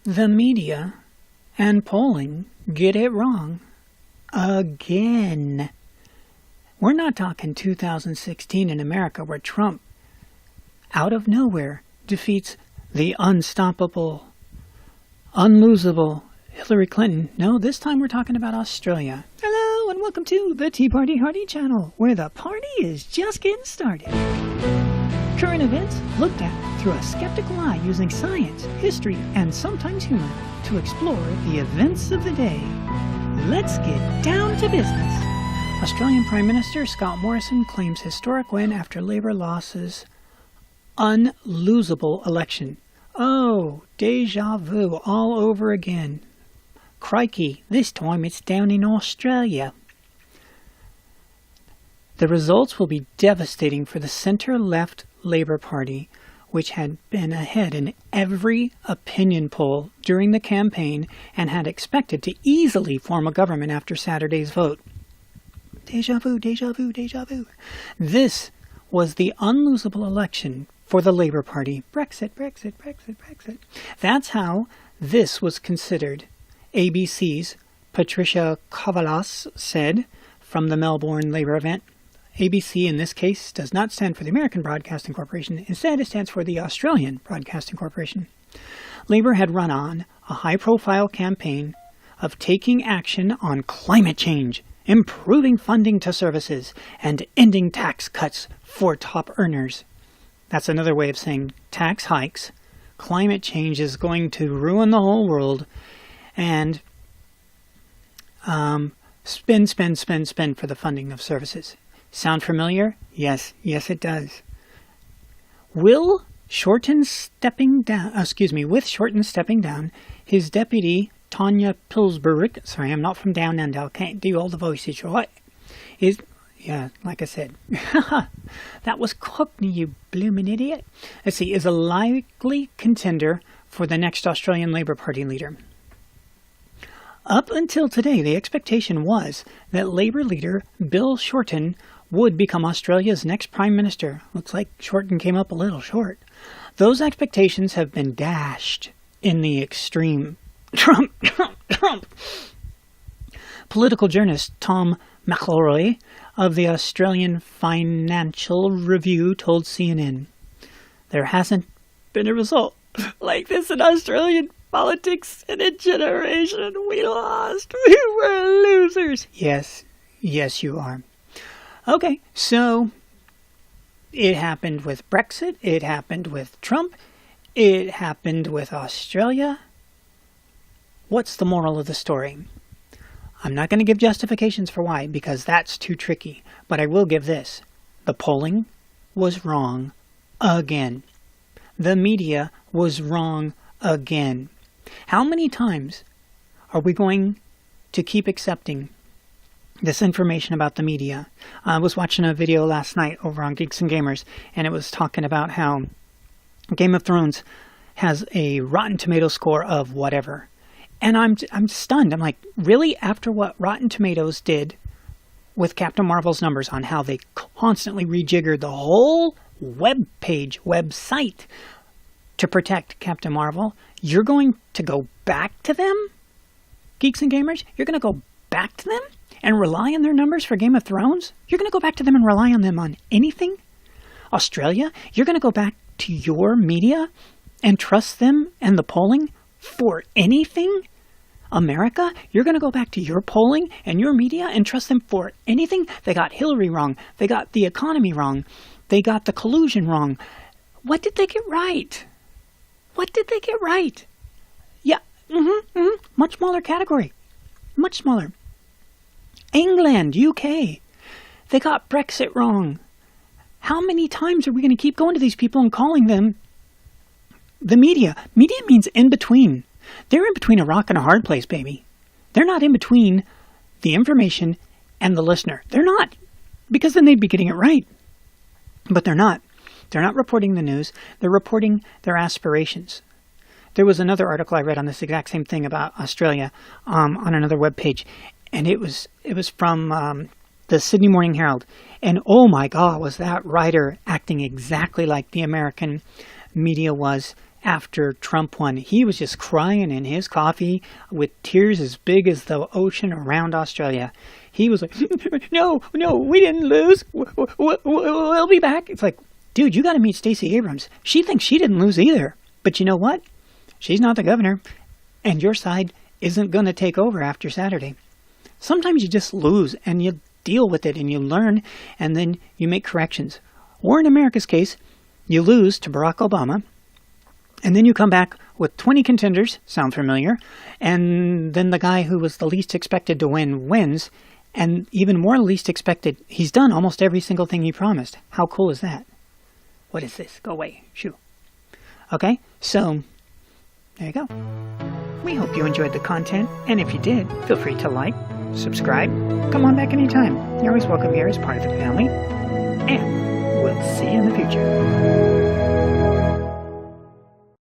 The media and polling get it wrong again. We're not talking 2016 in America where Trump, out of nowhere, defeats the unstoppable, unlosable Hillary Clinton. No, this time we're talking about Australia. Hello and welcome to the Tea Party Hardy channel, where the party is just getting started. Current events looked at through a skeptical eye using science, history, and sometimes humor to explore the events of the day. Let's get down to business. Australian Prime Minister Scott Morrison claims historic win after Labour losses unlosable election. Oh, deja vu all over again. Crikey, this time it's down in Australia. The results will be devastating for the centre-left Labour Party, which had been ahead in every opinion poll during the campaign and had expected to easily form a government after Saturday's vote. Deja vu, deja vu, deja vu. This was the unlosable election for the Labour Party. Brexit, Brexit, Brexit, Brexit. That's how this was considered. ABC's Patricia Kovalas said from the Melbourne Labour event. ABC in this case does not stand for the American Broadcasting Corporation. Instead, it stands for the Australian Broadcasting Corporation. Labour had run on a high-profile campaign of taking action on climate change, improving funding to services, and ending tax cuts for top earners. That's another way of saying tax hikes. Climate change is going to ruin the whole world, and spend for the funding of services. Sound familiar? Yes, it does. With Shorten stepping down, his deputy, Tanya Pillsbury, sorry, I'm not from down under, can't do all the voices right, like I said, that was Cockney, you bloomin' idiot. Let's see, is a likely contender for the next Australian Labour Party leader. Up until today, the expectation was that Labour leader Bill Shorten would become Australia's next Prime Minister. Looks like Shorten came up a little short. Those expectations have been dashed in the extreme. Trump. Political journalist Tom McElroy of the Australian Financial Review told CNN, "There hasn't been a result like this in Australian politics in a generation. We lost. We were losers." Yes, you are. Okay, so it happened with Brexit, it happened with Trump, it happened with Australia. What's the moral of the story? I'm not going to give justifications for why, because that's too tricky, but I will give this. The polling was wrong again. The media was wrong again. How many times are we going to keep accepting this information about the media? I was watching a video last night over on Geeks and Gamers, and it was talking about how Game of Thrones has a Rotten Tomatoes score of whatever. And I'm stunned. I'm like, really? After what Rotten Tomatoes did with Captain Marvel's numbers on how they constantly rejiggered the whole website to protect Captain Marvel, you're going to go back to them? Geeks and Gamers? You're going to go back to them and rely on their numbers for Game of Thrones? You're going to go back to them and rely on them on anything? Australia? You're going to go back to your media and trust them and the polling for anything? America? You're going to go back to your polling and your media and trust them for anything? They got Hillary wrong. They got the economy wrong. They got the collusion wrong. What did they get right? What did they get right? Yeah, much smaller category. Much smaller. England, UK. They got Brexit wrong. How many times are we going to keep going to these people and calling them the media? Media means in between. They're in between a rock and a hard place, baby. They're not in between the information and the listener. They're not. Because then they'd be getting it right. But they're not. They're not reporting the news. They're reporting their aspirations. There was another article I read on this exact same thing about Australia on another webpage. And it was from the Sydney Morning Herald. And oh my God, was that writer acting exactly like the American media was after Trump won. He was just crying in his coffee with tears as big as the ocean around Australia. He was like, no, we didn't lose. We'll be back. It's like, dude, you got to meet Stacey Abrams. She thinks she didn't lose either. But you know what? She's not the governor, and your side isn't going to take over after Saturday. Sometimes you just lose, and you deal with it, and you learn, and then you make corrections. Or in America's case, you lose to Barack Obama, and then you come back with 20 contenders, sound familiar, and then the guy who was the least expected to win wins, and even more least expected, he's done almost every single thing he promised. How cool is that? What is this? Go away. Shoo. Okay, so there you go. We hope you enjoyed the content, and if you did, feel free to like, subscribe, come on back anytime. You're always welcome here as part of the family, and we'll see you in the future.